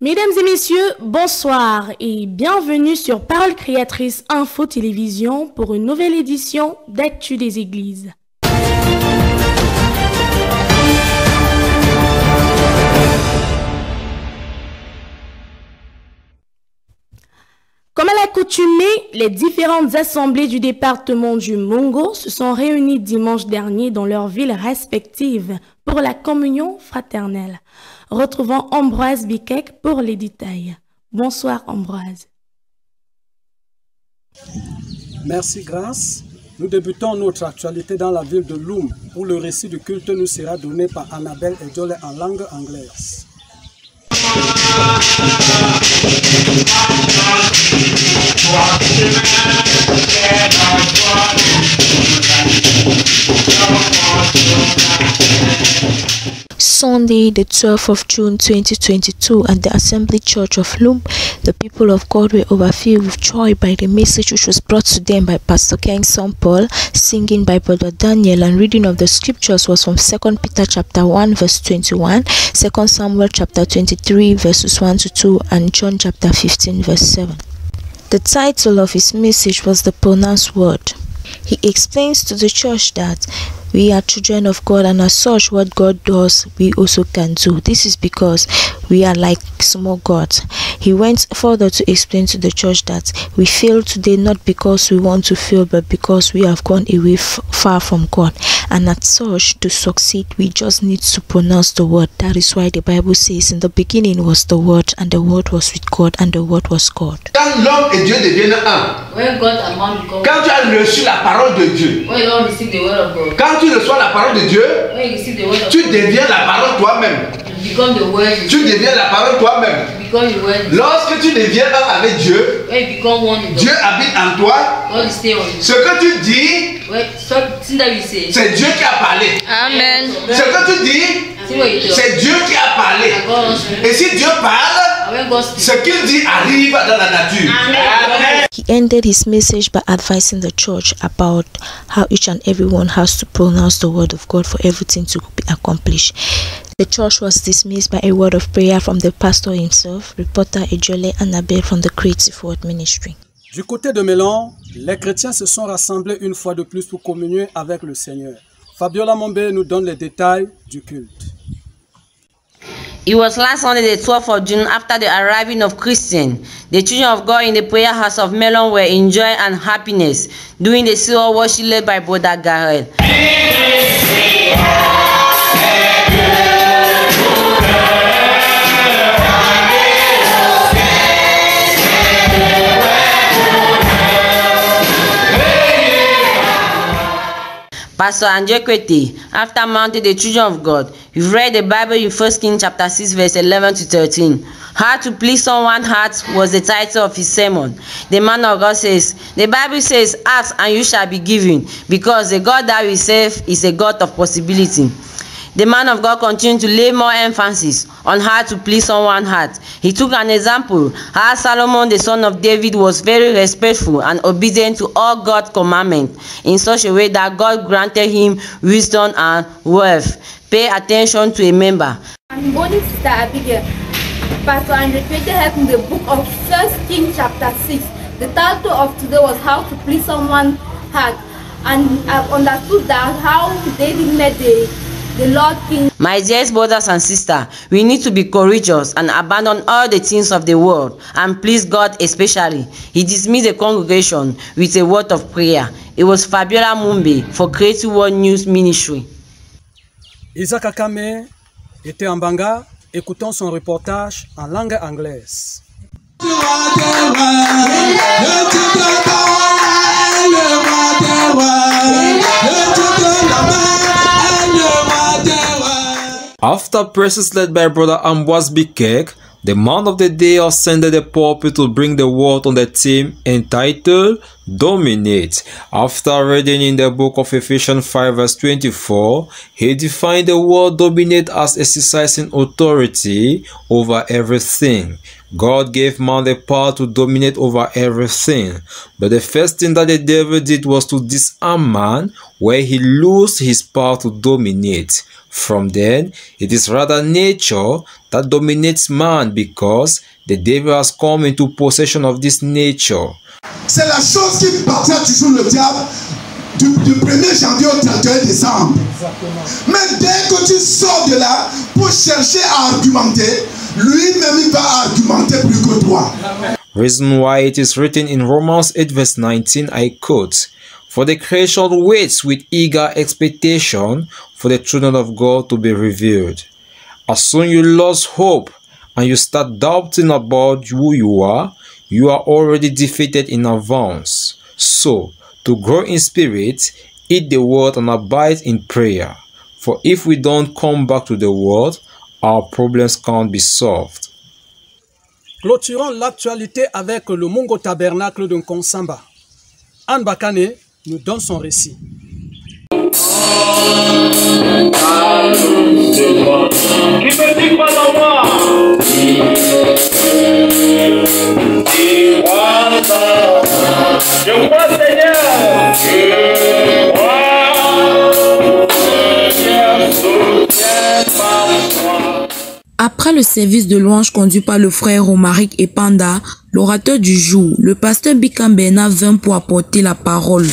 Mesdames et messieurs, bonsoir et bienvenue sur Parole Créatrice Info Télévision pour une nouvelle édition d'Actu des Églises. Comme à l'accoutumée, les différentes assemblées du département du Mungo se sont réunies dimanche dernier dans leurs villes respectives pour la communion fraternelle. Retrouvons Ambroise Bikek pour les détails. Bonsoir Ambroise. Merci Grâce. Nous débutons notre actualité dans la ville de Loum où le récit du culte nous sera donné par Annabelle Edjole en langue anglaise. Sunday, the 12th of June 2022, at the Assembly Church of Loum, the people of God were overfilled with joy by the message which was brought to them by Pastor King Son Paul, singing by Brother Daniel, and reading of the scriptures was from 2 Peter chapter 1 verse 21, 2 Samuel chapter 23 verses 1 to 2, and John chapter 15 verse 7. The title of his message was The Pronounced Word. He explains to the church that we are children of God, and as such, what God does, we also can do. This is because we are like small gods. He went further to explain to the church that we fail today not because we want to fail, but because we have gone away far from God. And as such, to succeed, we just need to pronounce the word. That is why the Bible says, in the beginning was the word, and the word was with God, and the word was God. Quand l'homme et Dieu deviennent un, quand tu as reçu la parole de Dieu, quand tu reçois la parole de Dieu, tu deviens la parole toi-même. Tu deviens la parole toi-même. Lorsque tu deviens un avec Dieu, Dieu habite en toi. Ce que tu dis, c'est Dieu qui a parlé. Amen. Ce que tu dis, c'est Dieu qui a parlé. Et si Dieu parle, ce qu'il dit arrive dans la nature. Amen. He ended his message by advising the church about how each and everyone has to pronounce the word of God for everything to be accomplished. The church was dismissed by a word of prayer from the pastor himself, reporter Edjole Annabelle from the Creative Word Ministry. Du côté de Mélon, les chrétiens se sont rassemblés une fois de plus pour communier avec le Seigneur. Fabiola Mombe nous donne les détails du culte. It was last Sunday, the 12th of June, after the arriving of Christians. The children of God in the prayer house of Melon were in joy and happiness, doing the silver worship led by Brother Garel. Pastor Andre Kwete, after mounting the children of God, you read the Bible in 1 Kings chapter 6 verse 11 to 13. How to please someone's heart was the title of his sermon. The man of God says, the Bible says, ask and you shall be given, because the God that we serve is a God of possibility. The man of God continued to lay more emphasis on how to please someone's heart. He took an example how Solomon, the son of David, was very respectful and obedient to all God's commandments in such a way that God granted him wisdom and wealth. Pay attention to a member. I'm Bonnie Sister Abigail. Pastor Andre Kwete helped in the book of 1 Kings chapter 6. The title of today was How to Please Someone's Heart. And I've understood that how David met the Lord King. My dear brothers and sisters, we need to be courageous and abandon all the things of the world and please God especially. He dismissed the congregation with a word of prayer. It was Fabiola Mumbe for Creative Word News Ministry. Isaac Akame était en Banga. Écoutons son reportage en langue anglaise. After prayers led by Brother Ambroise Bikek, the man of the day ascended the pulpit to bring the word on the theme entitled Dominate. After reading in the book of Ephesians 5 verse 24, he defined the word dominate as exercising authority over everything. God gave man the power to dominate over everything. But the first thing that the devil did was to disarm man, where he lost his power to dominate. From then, it is rather nature that dominates man, because the devil has come into possession of this nature. C'est la chose qui battra toujours le diable du 1er janvier au 31 décembre. Mais dès que tu sors de là pour chercher à argumenter, lui-même il va argumenter plus que toi. Reason why it is written in Romans 8 verse 19, I quote, "For the creation waits with eager expectation for the children of God to be revealed." As soon you lose hope and you start doubting about who you are already defeated in advance. So, to grow in spirit, eat the word and abide in prayer. For if we don't come back to the word, our problems can't be solved. Clôturons l'actualité avec le Mungo Tabernacle de Nkonsamba. Anne Bakane nous donne son récit. Qui me dit pas en moi? Je crois, Seigneur. Je crois, Seigneur, soutiens-moi. Après le service de louange conduit par le frère Romaric et Panda, l'orateur du jour, le pasteur Bikambena vint pour apporter la parole.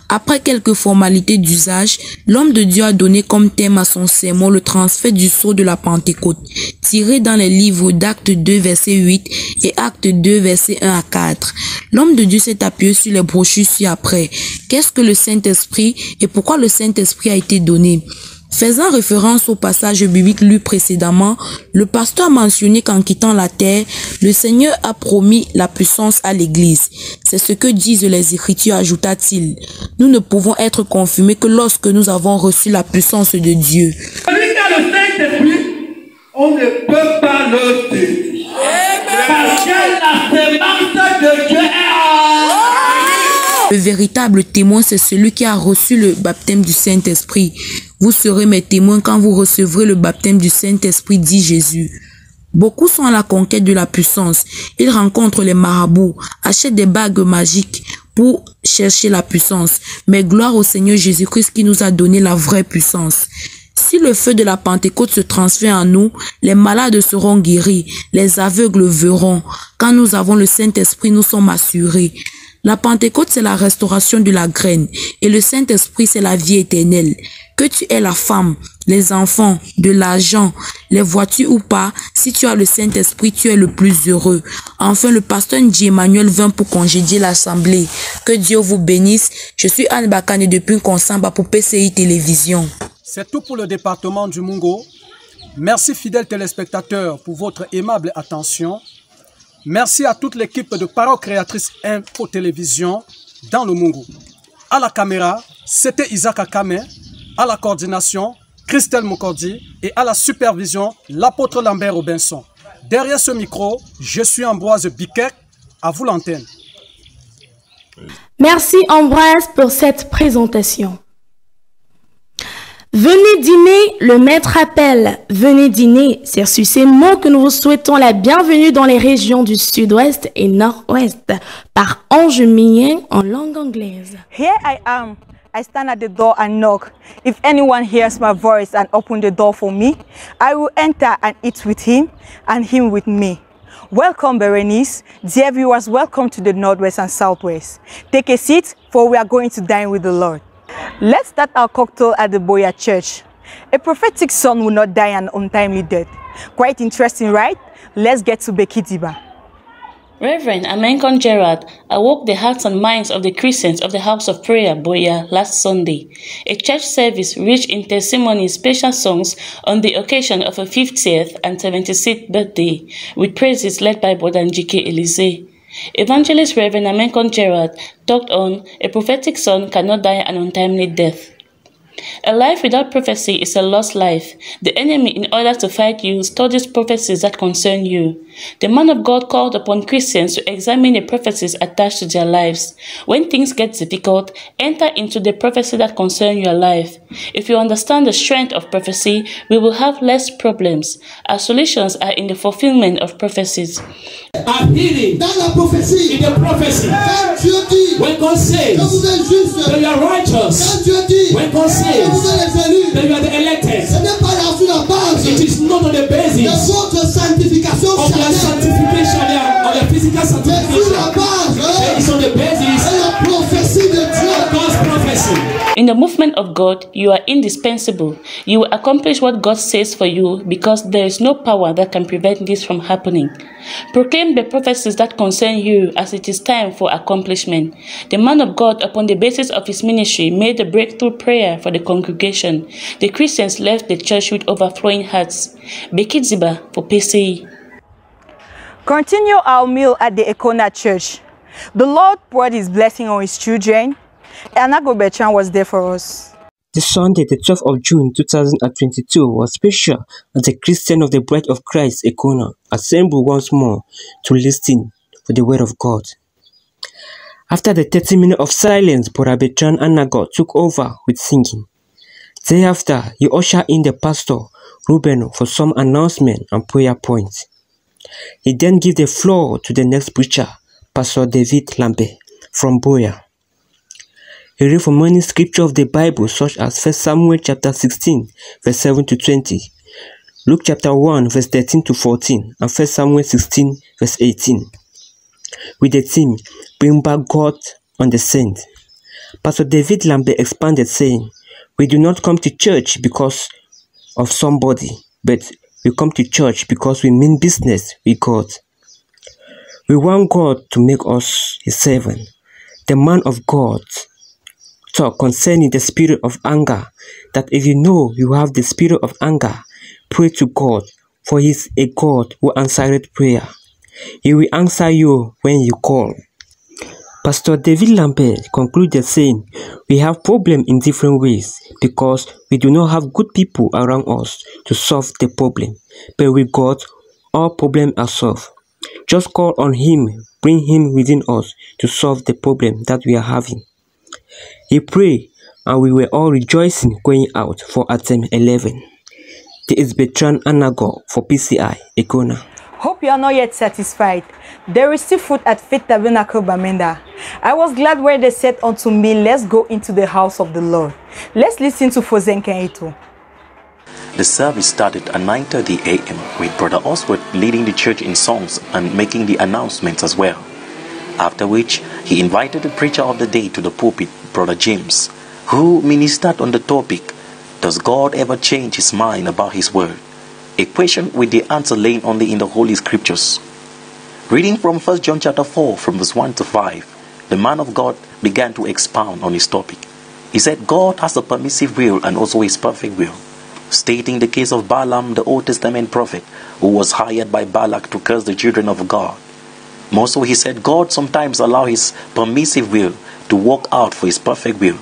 Après quelques formalités d'usage, l'homme de Dieu a donné comme thème à son sermon le transfert du sceau de la Pentecôte, tiré dans les livres d'Actes 2 verset 8 et Actes 2 verset 1 à 4. L'homme de Dieu s'est appuyé sur les brochures ci-après. Qu'est-ce que le Saint-Esprit et pourquoi le Saint-Esprit a été donné? Faisant référence au passage biblique lu précédemment, le pasteur a mentionné qu'en quittant la terre, le Seigneur a promis la puissance à l'Église. C'est ce que disent les Écritures, ajouta-t-il. Nous ne pouvons être confirmés que lorsque nous avons reçu la puissance de Dieu. Celui qui a le Saint-Esprit, on ne peut pas le tuer. Parce que la semence de Dieu est Le véritable témoin, c'est celui qui a reçu le baptême du Saint-Esprit. Vous serez mes témoins quand vous recevrez le baptême du Saint-Esprit, dit Jésus. Beaucoup sont à la conquête de la puissance. Ils rencontrent les marabouts, achètent des bagues magiques pour chercher la puissance. Mais gloire au Seigneur Jésus-Christ qui nous a donné la vraie puissance. Si le feu de la Pentecôte se transfère en nous, les malades seront guéris, les aveugles verront. Quand nous avons le Saint-Esprit, nous sommes assurés. La Pentecôte, c'est la restauration de la graine et le Saint-Esprit, c'est la vie éternelle. Que tu aies la femme, les enfants, de l'argent, les voitures ou pas, si tu as le Saint-Esprit, tu es le plus heureux. Enfin, le pasteur Ndji Emmanuel vint pour congédier l'assemblée. Que Dieu vous bénisse. Je suis Anne Bakane depuis Nkonsamba pour PCI Télévision. C'est tout pour le département du Mungo. Merci fidèles téléspectateurs pour votre aimable attention. Merci à toute l'équipe de Parole Créatrice Info Télévision dans le Mungo. À la caméra, c'était Isaac Akame. À la coordination, Christelle Mokordi. Et à la supervision, l'apôtre Lambert Robinson. Derrière ce micro, je suis Ambroise Bikek. À vous l'antenne. Merci Ambroise pour cette présentation. Venez dîner, le maître appelle. Venez dîner, c'est sur ces mots que nous vous souhaitons la bienvenue dans les régions du sud-ouest et nord-ouest par Ange Mien en langue anglaise. Here I am. I stand at the door and knock. If anyone hears my voice and open the door for me, I will enter and eat with him and him with me. Welcome, Berenice. Dear viewers, welcome to the Northwest and Southwest. Take a seat, for we are going to dine with the Lord. Let's start our cocktail at the Boya Church. A prophetic son will not die an untimely death. Quite interesting, right? Let's get to Bekidiba. Reverend Amenkon Gerard awoke the hearts and minds of the Christians of the House of Prayer, Boya, last Sunday. A church service rich in testimonies, special songs on the occasion of a 50th and 76th birthday, with praises led by Bodanjike Elise. Evangelist Reverend Amenkon Gerard talked on a prophetic son cannot die an untimely death. A life without prophecy is a lost life. The enemy, in order to fight you, studies prophecies that concern you. The man of God called upon Christians to examine the prophecies attached to their lives. When things get difficult, enter into the prophecy that concern your life. If you understand the strength of prophecy, we will have less problems. Our solutions are in the fulfillment of prophecies. I'm healing dans la prophétie. In the prophecy. Quand Dieu dit, when God says, que vous êtes juste, that you are righteous. Quand Dieu dit, when God says, que vous êtes les élus, that you are the elected. Ce n'est pas là sur la base. It is not on the basis de votre sanctification of your sanctification or your physical sanctification. Sur la base. It is on the basis de la prophétie de Dieu. God's prophecy. In the movement of God, you are indispensable. You will accomplish what God says for you because there is no power that can prevent this from happening. Proclaim the prophecies that concern you as it is time for accomplishment. The man of God, upon the basis of his ministry, made a breakthrough prayer for the congregation. The Christians left the church with overflowing hearts. Becky Ziba for PCE. Continue our meal at the Ekona Church. The Lord poured his blessing on his children. Anago Bertrand was there for us. This Sunday, the 12th of June 2022, was special as the Christian of the Bride of Christ, Ekona, assembled once more to listen for the word of God. After the 30 minutes of silence, Brother Bertrand Anago took over with singing. Thereafter, he ushered in the pastor, Ruben, for some announcement and prayer points. He then gave the floor to the next preacher, Pastor David Lambert from Boya. He read from many scriptures of the Bible such as 1 Samuel chapter 16 verse 7 to 20, Luke chapter 1 verse 13 to 14, and 1 Samuel 16 verse 18. With the theme, Bring Back God on the Saint. Pastor David Lambert expanded saying, we do not come to church because of somebody, but we come to church because we mean business with God. We want God to make us his servant. The man of God talk concerning the spirit of anger, that if you know you have the spirit of anger, pray to God, for he is a God who answered prayer. He will answer you when you call. Pastor David Lambert concluded saying, we have problems in different ways because we do not have good people around us to solve the problem, but with God, all problems are solved. Just call on him, bring him within us to solve the problem that we are having. He prayed, and we were all rejoicing going out for attempt 11. This is Bertrand Anago for PCI, Ekona. Hope you are not yet satisfied. There is still food at Faith Tabernacle Bamenda. I was glad where they said unto me, let's go into the house of the Lord. Let's listen to Fozenke Eto. The service started at 9:30 a.m. with Brother Oswald leading the church in songs and making the announcements as well. After which, he invited the preacher of the day to the pulpit, Brother James, who ministered on the topic, Does God ever change his mind about his word? A question with the answer laid only in the Holy Scriptures. Reading from 1 John chapter 4 from verse 1 to 5, the man of God began to expound on his topic. He said God has a permissive will and also his perfect will, stating the case of Balaam, the Old Testament prophet, who was hired by Balak to curse the children of God. More so, he said God sometimes allows his permissive will to work out for his perfect will.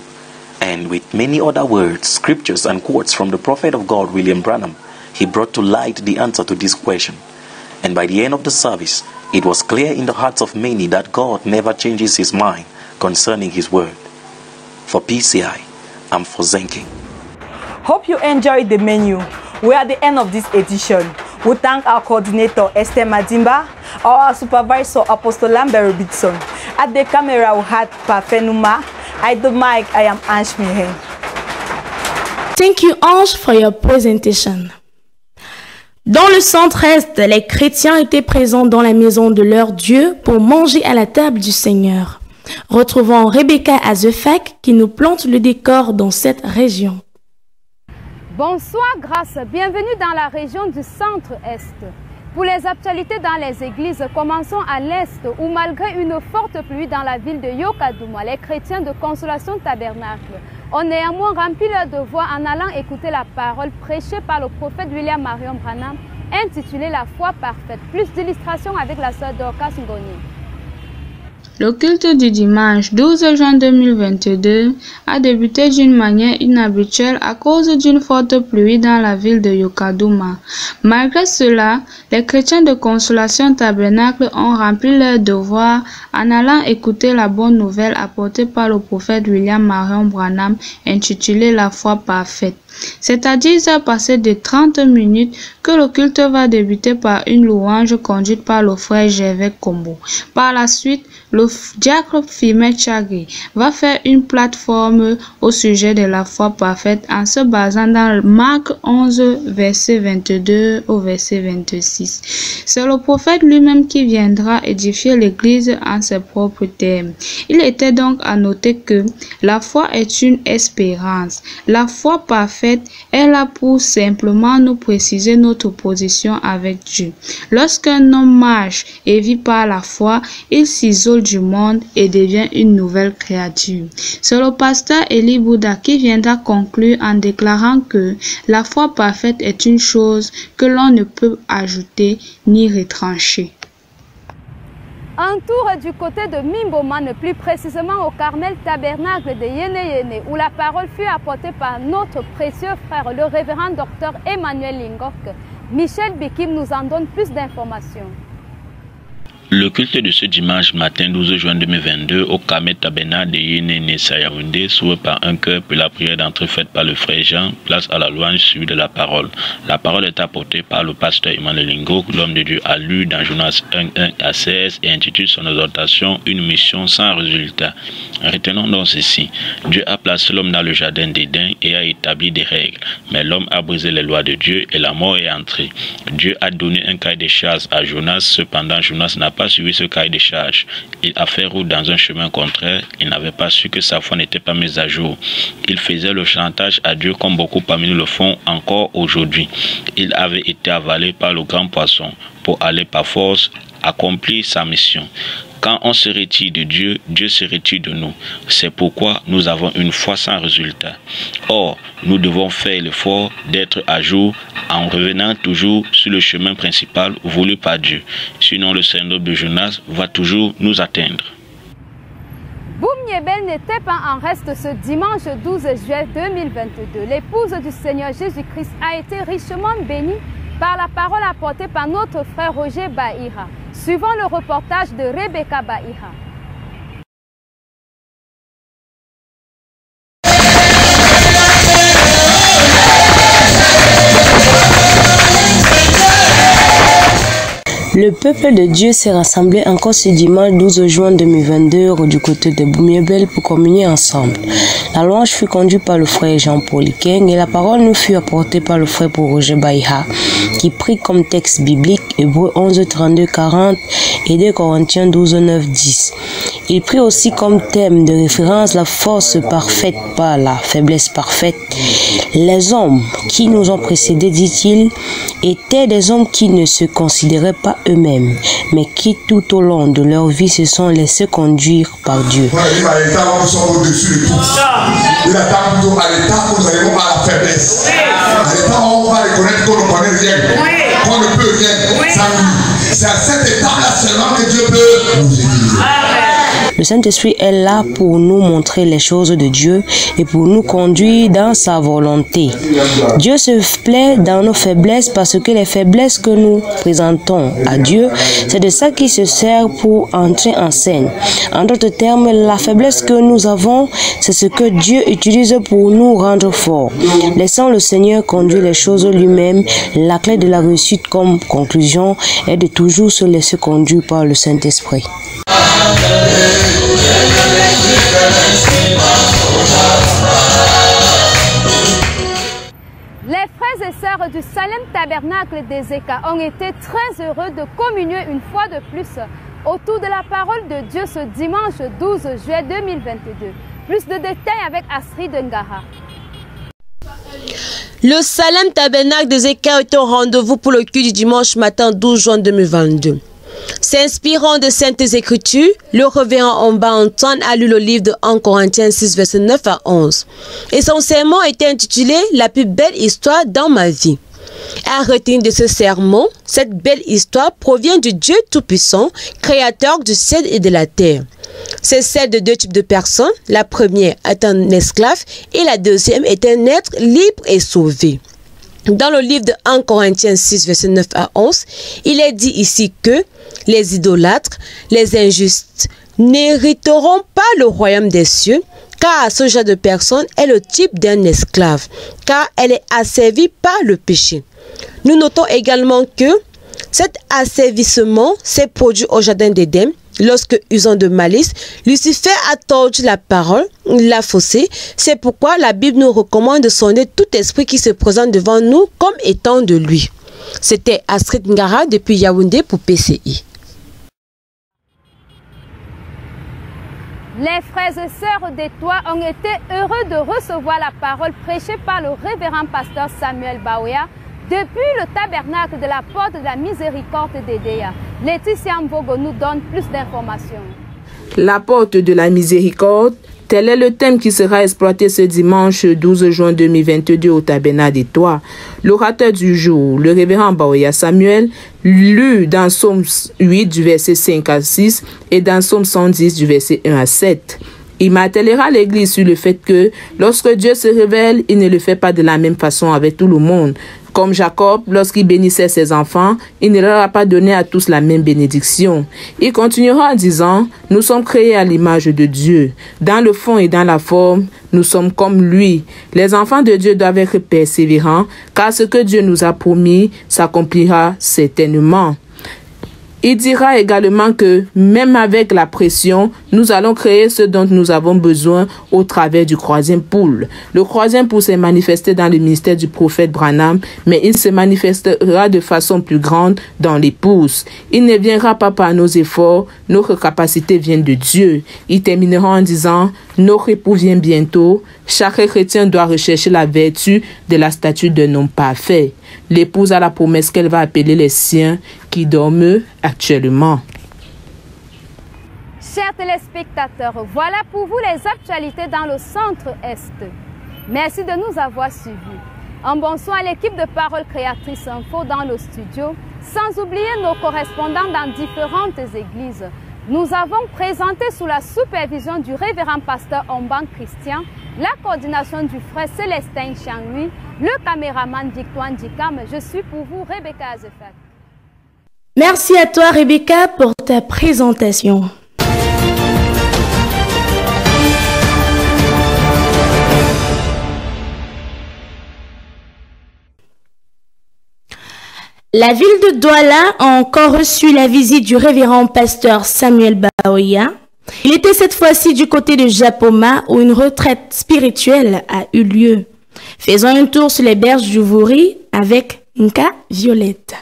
And with many other words, scriptures and quotes from the prophet of God, William Branham, he brought to light the answer to this question. And by the end of the service, it was clear in the hearts of many that God never changes his mind concerning his word. For PCI, I'm Fozenke. Hope you enjoyed the menu. We are at the end of this edition. We thank our coordinator, Esther Madimba, our supervisor, Apostle Lambert Robinson. At the camera, we had Parfenuma. At the mic, I am Ange Mihen. Thank you, Ange, for your presentation. Dans le centre-est, les chrétiens étaient présents dans la maison de leur Dieu pour manger à la table du Seigneur. Retrouvons Rebecca Azefak qui nous plante le décor dans cette région. Bonsoir, grâce. Bienvenue dans la région du centre-est. Pour les actualités dans les églises, commençons à l'est où malgré une forte pluie dans la ville de Yokadouma, les chrétiens de Consolation Tabernacle ont néanmoins rempli leur devoir en allant écouter la parole prêchée par le prophète William Marion Branham intitulée La foi parfaite. Plus d'illustrations avec la sœur Dorcas Ngoni. Le culte du dimanche 12 juin 2022 a débuté d'une manière inhabituelle à cause d'une forte pluie dans la ville de Yokadouma. Malgré cela, les chrétiens de Consolation Tabernacle ont rempli leur devoir en allant écouter la bonne nouvelle apportée par le prophète William Marion Branham intitulée La foi parfaite. C'est à 10 heures passées de 30 minutes que le culte va débuter par une louange conduite par le frère Gervais Kombo. Par la suite, le diacre Firmin Tchagé va faire une plateforme au sujet de la foi parfaite en se basant dans Marc 11, verset 22 au verset 26. C'est le prophète lui-même qui viendra édifier l'Église en ses propres termes. Il était donc à noter que la foi est une espérance. La foi parfaite est là pour simplement nous préciser notre position avec Dieu. Lorsqu'un homme marche et vit par la foi, il s'isole du monde et devient une nouvelle créature. C'est le pasteur Eli Bouddha qui viendra conclure en déclarant que la foi parfaite est une chose que l'on ne peut ajouter ni retrancher. Un tour du côté de Mimboman, plus précisément au Carmel Tabernacle de Yene, où la parole fut apportée par notre précieux frère, le révérend docteur Emmanuel Lingok. Michel Bikim nous en donne plus d'informations. Le culte de ce dimanche matin 12 juin 2022 au Carmel Tabernacle de Yene Sayaoundé s'ouvre par un chœur puis la prière d'entrée faite par le frère Jean, place à la louange suivie de la parole. La parole est apportée par le pasteur Emmanuel Lingok, l'homme de Dieu a lu dans Jonas 1:1 à 16 et intitule son exhortation Une mission sans résultat. Retenons donc ceci. Dieu a placé l'homme dans le jardin d'Éden et a établi des règles. Mais l'homme a brisé les lois de Dieu et la mort est entrée. Dieu a donné un cahier de charges à Jonas, cependant Jonas n'a pas suivi ce cahier de charges. Il a fait route dans un chemin contraire. Il n'avait pas su que sa foi n'était pas mise à jour. Il faisait le chantage à Dieu comme beaucoup parmi nous le font encore aujourd'hui. Il avait été avalé par le grand poisson pour aller par force accomplir sa mission. Quand on se retire de Dieu, Dieu se retire de nous. C'est pourquoi nous avons une foi sans résultat. Or, nous devons faire l'effort d'être à jour en revenant toujours sur le chemin principal voulu par Dieu. Sinon, le syndrome de Jonas va toujours nous atteindre. Boum Yebel n'était pas en reste ce dimanche 12 juillet 2022. L'épouse du Seigneur Jésus-Christ a été richement bénie par la parole apportée par notre frère Roger Bahira. Suivant le reportage de Rebecca Bahira. Le peuple de Dieu s'est rassemblé encore ce dimanche 12 juin 2022 du côté de Boumiebel pour communier ensemble. La louange fut conduite par le frère Jean-Paul Keng et la parole nous fut apportée par le frère Roger Bahira qui prit comme texte biblique Hébreux 11, 32, 40 et 2 Corinthiens 12, 9, 10. Il prit aussi comme thème de référence la force parfaite par la faiblesse parfaite. Les hommes qui nous ont précédés, dit-il, étaient des hommes qui ne se considéraient pas eux-mêmes, mais qui tout au long de leur vie se sont laissés conduire par Dieu. Il a l'état où nous sommes au-dessus de tout. Il attend plutôt à l'état où nous arrivons à la faiblesse. À l'état où on va reconnaître qu'on ne connaît rien, qu'on ne peut rien sans lui. C'est à cette étape-là seulement que Dieu peut nous utiliser. Le Saint-Esprit est là pour nous montrer les choses de Dieu et pour nous conduire dans sa volonté. Dieu se plaît dans nos faiblesses parce que les faiblesses que nous présentons à Dieu, c'est de ça qu'il se sert pour entrer en scène. En d'autres termes, la faiblesse que nous avons, c'est ce que Dieu utilise pour nous rendre forts. Laissons le Seigneur conduire les choses lui-même. La clé de la réussite comme conclusion est de toujours se laisser conduire par le Saint-Esprit. Les frères et sœurs du Salem Tabernacle des Eka ont été très heureux de communier une fois de plus autour de la parole de Dieu ce dimanche 12 juillet 2022. Plus de détails avec Astrid Ngara. Le Salem Tabernacle des Eka est au rendez-vous pour le culte du dimanche matin 12 juin 2022. S'inspirant de Saintes Écritures, le révérend Omba Antoine a lu le livre de 1 Corinthiens 6, verset 9 à 11. Et son sermon était intitulé « La plus belle histoire dans ma vie ». À retenir de ce sermon, cette belle histoire provient du Dieu Tout-Puissant, créateur du ciel et de la terre. C'est celle de deux types de personnes. La première est un esclave et la deuxième est un être libre et sauvé. Dans le livre de 1 Corinthiens 6, verset 9 à 11, il est dit ici que les idolâtres, les injustes, n'hériteront pas le royaume des cieux, car ce genre de personne est le type d'un esclave, car elle est asservie par le péché. Nous notons également que cet asservissement s'est produit au jardin d'Éden, lorsque, usant de malice, Lucifer a tordu la parole, l'a faussée. C'est pourquoi la Bible nous recommande de sonder tout esprit qui se présente devant nous comme étant de lui. C'était Astrid Ngara depuis Yaoundé pour PCI. Les frères et sœurs des Toits ont été heureux de recevoir la parole prêchée par le révérend pasteur Samuel Baouya depuis le tabernacle de la porte de la miséricorde d'Edea. Laetitia Mvogo nous donne plus d'informations. La porte de la miséricorde, tel est le thème qui sera exploité ce dimanche 12 juin 2022 au tabernacle des Toits. L'orateur du jour, le révérend Baouya Samuel, lu dans Psaume 8 du verset 5 à 6 et dans Psaume 110 du verset 1 à 7. Il martèlera l'Église sur le fait que lorsque Dieu se révèle, il ne le fait pas de la même façon avec tout le monde. Comme Jacob, lorsqu'il bénissait ses enfants, il ne leur a pas donné à tous la même bénédiction. Il continuera en disant, nous sommes créés à l'image de Dieu. Dans le fond et dans la forme, nous sommes comme lui. Les enfants de Dieu doivent être persévérants, car ce que Dieu nous a promis s'accomplira certainement. Il dira également que, même avec la pression, nous allons créer ce dont nous avons besoin au travers du croisième poule. Le croisième poule s'est manifesté dans le ministère du prophète Branham, mais il se manifestera de façon plus grande dans l'épouse. Il ne viendra pas par nos efforts, notre capacité vient de Dieu. Il terminera en disant, notre époux vient bientôt. Chaque chrétien doit rechercher la vertu de la statue d'un homme parfait. L'épouse a la promesse qu'elle va appeler les siens qui dorment actuellement. Chers téléspectateurs, voilà pour vous les actualités dans le centre-est. Merci de nous avoir suivis. Un bonsoir à l'équipe de Parole Créatrice Info dans le studio, sans oublier nos correspondants dans différentes églises. Nous avons présenté sous la supervision du révérend pasteur Omban Christian, la coordination du frère Célestin Changui, le caméraman Victoire Dikam. Je suis pour vous Rebecca Azefat. Merci à toi Rebecca pour ta présentation. La ville de Douala a encore reçu la visite du révérend pasteur Samuel Baouya. Il était cette fois-ci du côté de Japoma où une retraite spirituelle a eu lieu. Faisons un tour sur les berges du Wouri avec Nka Violette.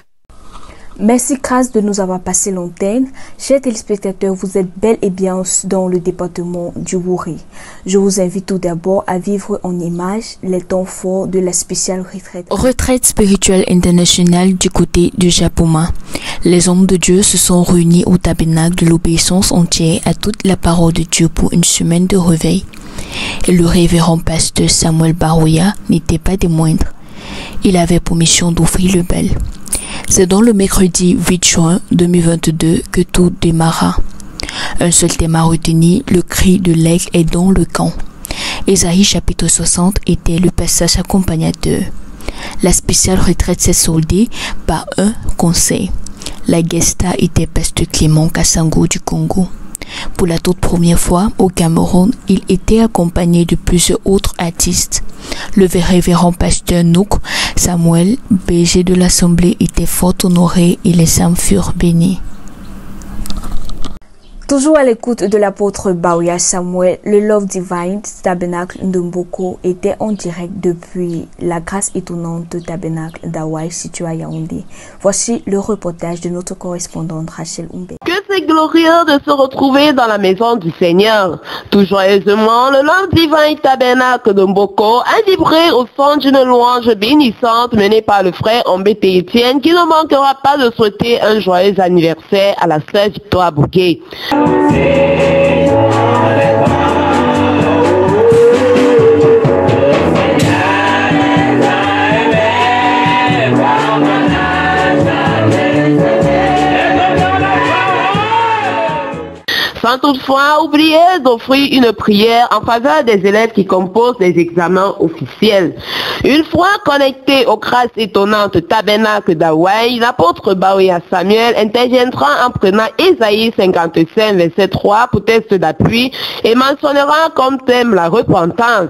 Merci Kras de nous avoir passé l'antenne. Chers téléspectateurs, vous êtes bel et bien dans le département du Wouri. Je vous invite tout d'abord à vivre en image les temps forts de la spéciale retraite. Retraite spirituelle internationale du côté du Japoma. Les hommes de Dieu se sont réunis au tabernacle de l'obéissance entière à toute la parole de Dieu pour une semaine de réveil. Et le révérend pasteur Samuel Baouya n'était pas des moindres. Il avait pour mission d'offrir le bel. C'est dans le mercredi 8 juin 2022 que tout démarra. Un seul thème à retenir, le cri de l'aigle est dans le camp. Ésaïe chapitre 60 était le passage accompagnateur. La spéciale retraite s'est soldée par un conseil. La gesta était pasteur Clément Kassango du Congo. Pour la toute première fois au Cameroun, il était accompagné de plusieurs autres artistes. Le révérend pasteur Nouk Samuel, berger de l'Assemblée, était fort honoré et les âmes furent bénies. Toujours à l'écoute de l'apôtre Baouya Samuel, le Love Divine Tabernacle Ndomboko était en direct depuis la grâce étonnante Tabernacle d'Hawaï situé à Yaoundé. Voici le reportage de notre correspondante Rachel Oumbe. Que c'est glorieux de se retrouver dans la maison du Seigneur. Tout joyeusement, le Love Divine Tabernacle Ndomboko a vibré au son d'une louange bénissante menée par le frère Ombete Etienne qui ne manquera pas de souhaiter un joyeux anniversaire à la sœur Victoire Bouguet. sans toutefois oublier d'offrir une prière en faveur des élèves qui composent les examens officiels. Une fois connecté aux grâces étonnantes tabernacle d'Hawaï, l'apôtre Baoya Samuel interviendra en prenant Ésaïe 55, verset 3 pour test d'appui et mentionnera comme thème la repentance.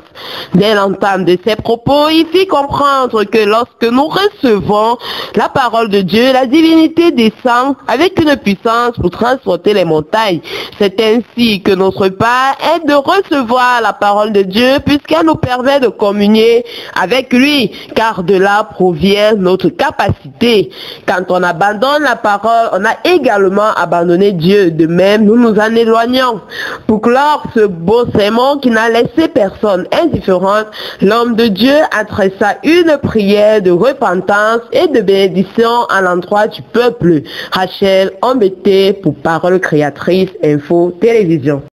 Dès l'entame de ses propos, il fit comprendre que lorsque nous recevons la parole de Dieu, la divinité descend avec une puissance pour transporter les montagnes. C'est ainsi que notre part est de recevoir la parole de Dieu puisqu'elle nous permet de communier avec lui, car de là provient notre capacité. Quand on abandonne la parole, on a également abandonné Dieu. De même, nous nous en éloignons. Pour clore ce beau sermon qui n'a laissé personne indifférente, l'homme de Dieu adressa une prière de repentance et de bénédiction à l'endroit du peuple. Rachel Ambete pour Parole Créatrice Info Télévision.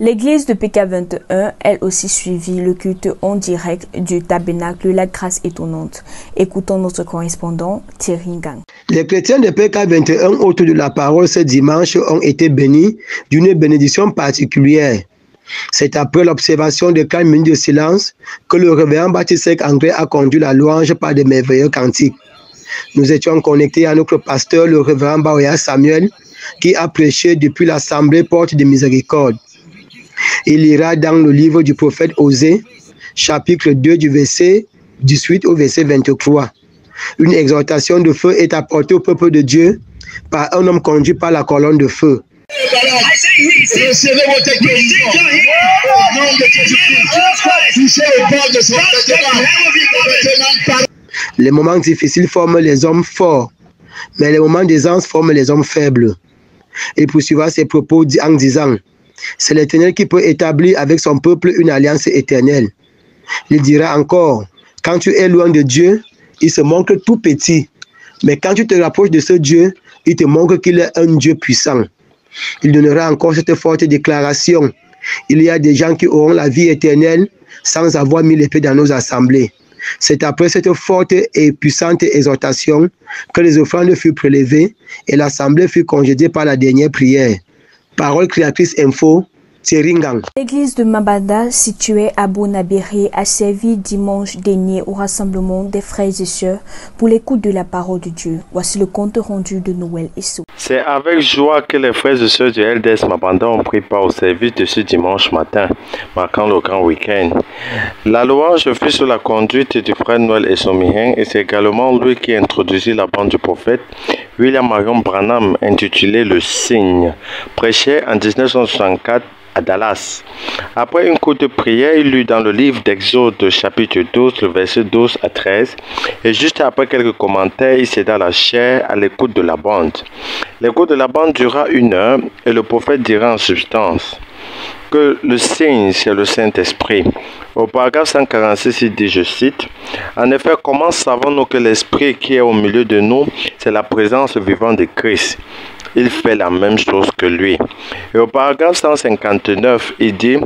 L'église de PK21, elle aussi suivit le culte en direct du tabernacle La Grâce Étonnante. Écoutons notre correspondant Thierry Gang. Les chrétiens de PK21 autour de la parole ce dimanche ont été bénis d'une bénédiction particulière. C'est après l'observation de 4 minutes de silence que le révérend Baptiste André a conduit la louange par de merveilleux cantiques. Nous étions connectés à notre pasteur, le révérend Baoya Samuel, qui a prêché depuis l'Assemblée Porte de Miséricorde. Il ira dans le livre du prophète Osée, chapitre 2 du verset 18 au verset 23. Une exhortation de feu est apportée au peuple de Dieu par un homme conduit par la colonne de feu. Recevez votre guérison au nom de Jésus-Christ. Touchez le bord de son vêtement. Les moments difficiles forment les hommes forts, mais les moments d'aisance forment les hommes faibles. Il poursuivra ses propos en disant: c'est l'Éternel qui peut établir avec son peuple une alliance éternelle. Il dira encore: quand tu es loin de Dieu, il se montre tout petit. Mais quand tu te rapproches de ce Dieu, il te montre qu'il est un Dieu puissant. Il donnera encore cette forte déclaration: il y a des gens qui auront la vie éternelle sans avoir mis l'épée dans nos assemblées. C'est après cette forte et puissante exhortation que les offrandes furent prélevées et l'assemblée fut congédiée par la dernière prière. Parole Créatrice Info, Tseringang. L'église de Mabanda, située à Bonabéré, a servi dimanche dernier au rassemblement des frères et sœurs pour l'écoute de la parole de Dieu. Voici le compte rendu de Noël Essou. C'est avec joie que les frères et sœurs du LDS Mabanda ont pris part au service de ce dimanche matin, marquant le grand week-end. La louange fut sous la conduite du frère Noël Essou Miheng et c'est également lui qui introduisit la bande du prophète William Marion Branham intitulée Le Signe, prêché en 1964 à Dallas. Après une courte prière, il lut dans le livre d'Exode chapitre 12, le verset 12 à 13, et juste après quelques commentaires, il céda la chair à l'écoute de la bande. L'écoute de la bande dura 1 heure et le prophète dira en substance que le signe, c'est le Saint-Esprit. Au paragraphe 146, il dit, je cite, « En effet, comment savons-nous que l'Esprit qui est au milieu de nous, c'est la présence vivante de Christ ? Il fait la même chose que lui. » Et au paragraphe 159, il dit,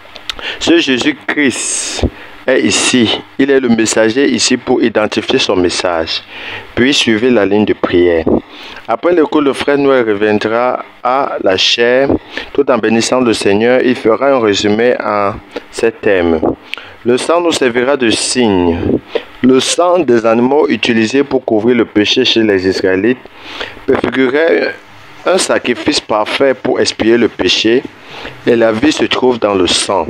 « Ce Jésus-Christ est ici. Il est le messager ici pour identifier son message. » Puis suivez la ligne de prière. Après le coup, le frère Noël reviendra à la chair. Tout en bénissant le Seigneur, il fera un résumé en ces thèmes. Le sang nous servira de signe. Le sang des animaux utilisés pour couvrir le péché chez les Israélites préfigurait un sacrifice parfait pour expier le péché, et la vie se trouve dans le sang.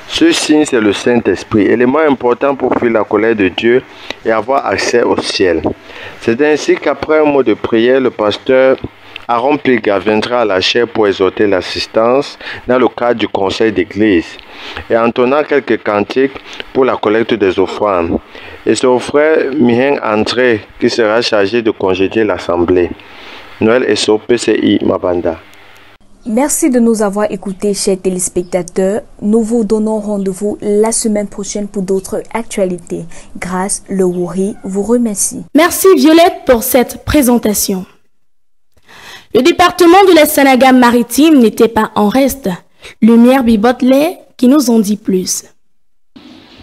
Ce signe, c'est le Saint-Esprit, élément important pour fuir la colère de Dieu et avoir accès au ciel. C'est ainsi qu'après un mot de prière, le pasteur Aaron Pilga viendra à la chaire pour exhorter l'assistance dans le cadre du conseil d'église et entonnant quelques cantiques pour la collecte des offrandes. Et c'est au frère Miheng André qui sera chargé de congédier l'assemblée. Noël Essou, PCI Mabanda. Merci de nous avoir écoutés, chers téléspectateurs. Nous vous donnons rendez-vous la semaine prochaine pour d'autres actualités. Grâce, le Wuri vous remercie. Merci Violette pour cette présentation. Le département de la Sénégal-Maritime n'était pas en reste. Lumière Bibotlet qui nous en dit plus.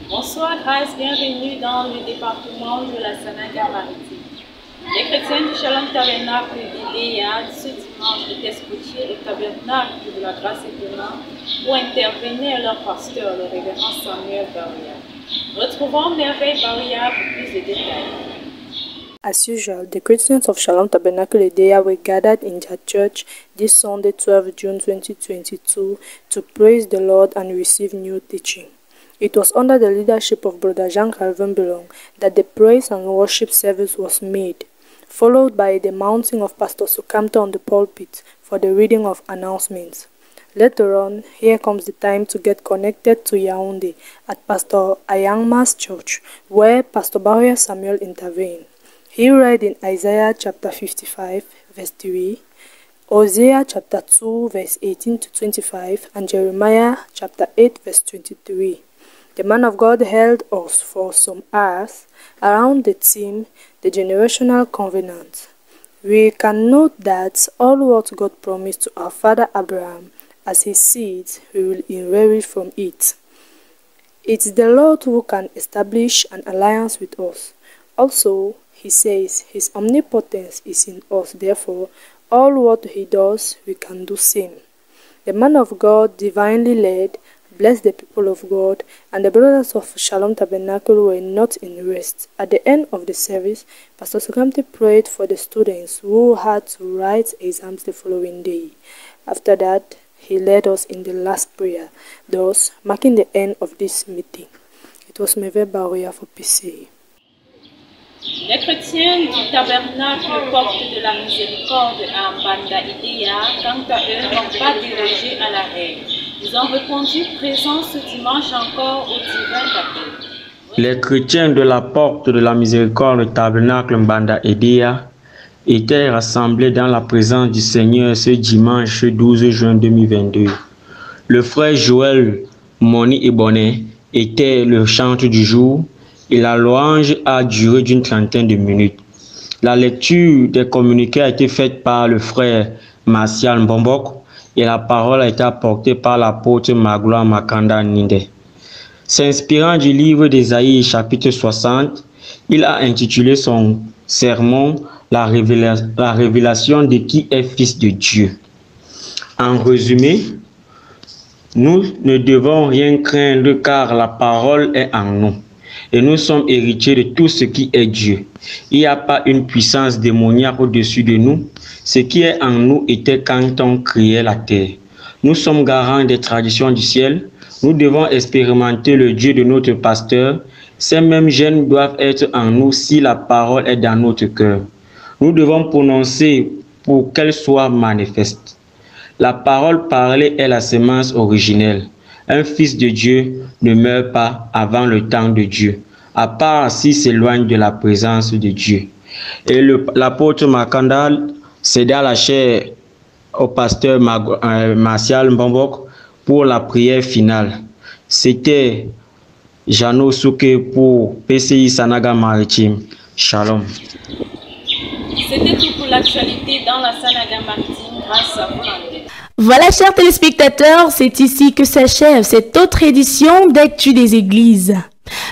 Bonsoir Grâce, bienvenue dans le département de la Sénégal-Maritime. Les chrétiens du Shalom Tabernacle d'Idéa ce dimanche étaient scotchés au tabernacle de la grâce étonnante où intervenait leur pasteur, le révérend Samuel Baouya. Retrouvons Merveille Baouya pour plus de détails. As usual, the Christians of Shalom Tabernacle Idea were gathered in their church this Sunday, 12 June 2022, to praise the Lord and receive new teaching. It was under the leadership of Brother Jean-Calvin Belong that the praise and worship service was made, followed by the mounting of Pastor Sukamta on the pulpit for the reading of announcements. Later on, here comes the time to get connected to Yaoundé at Pastor Ayangma's church, where Pastor Baouya Samuel intervened. He read in Isaiah chapter 55, verse 3, Hosea chapter 2, verse 18 to 25, and Jeremiah chapter 8, verse 23. The man of God held us for some hours around the theme, the generational covenant. We can note that all what God promised to our father Abraham as his seed, we will inherit from it. It is the Lord who can establish an alliance with us. Also, he says his omnipotence is in us, therefore, all what he does, we can do same. The man of God, divinely led, blessed the people of God, and the brothers of Shalom Tabernacle were not in rest. At the end of the service, Pastor Sukamte prayed for the students who had to write exams the following day. After that, he led us in the last prayer, thus marking the end of this meeting. It was Merveille Baouya for PCA. Les chrétiens du tabernacle Porte de la Miséricorde à Mbanda Idéa, quant à eux, n'ont pas dérogé à la règle. Ils ont répondu présents ce dimanche encore au divin appel. Les chrétiens de la Porte de la Miséricorde tabernacle Mbanda Idéa étaient rassemblés dans la présence du Seigneur ce dimanche 12 juin 2022. Le frère Joël Moni Eboné était le chantre du jour et la louange a duré d'une trentaine de minutes. La lecture des communiqués a été faite par le frère Martial Mbombok et la parole a été apportée par l'apôtre Magloire Makanda Ninde. S'inspirant du livre d'Ésaïe chapitre 60, il a intitulé son sermon la révélation de qui est fils de Dieu. En résumé, nous ne devons rien craindre car la parole est en nous. Et nous sommes héritiers de tout ce qui est Dieu. Il n'y a pas une puissance démoniaque au-dessus de nous. Ce qui est en nous était quand on créait la terre. Nous sommes garants des traditions du ciel. Nous devons expérimenter le Dieu de notre pasteur. Ces mêmes gènes doivent être en nous si la parole est dans notre cœur. Nous devons prononcer pour qu'elle soit manifeste. La parole parlée est la semence originelle. Un fils de Dieu ne meurt pas avant le temps de Dieu, à part s'il s'éloigne de la présence de Dieu. Et l'apôtre Makanda céda la chair au pasteur Martial Mbombok pour la prière finale. C'était Jano Souke pour PCI Sanaga Maritime. Shalom. C'était tout pour l'actualité dans la Sanaga Maritime grâce à vous. Voilà, chers téléspectateurs, c'est ici que s'achève cette autre édition d'Actu des Églises.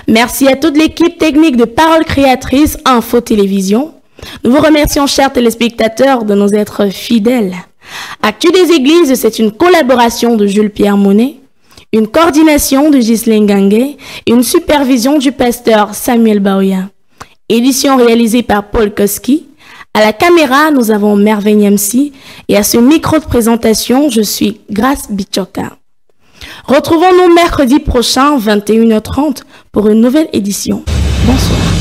Merci à toute l'équipe technique de Parole Créatrice Info Télévision. Nous vous remercions, chers téléspectateurs, de nous être fidèles. Actu des Églises, c'est une collaboration de Jules-Pierre Monet, une coordination de Ghislaine Ganguet et une supervision du pasteur Samuel Baouya. Édition réalisée par Paul Koski. À la caméra, nous avons Merveille Niamsi et à ce micro de présentation, je suis Grace Bichoka. Retrouvons-nous mercredi prochain, 21h30, pour une nouvelle édition. Bonsoir.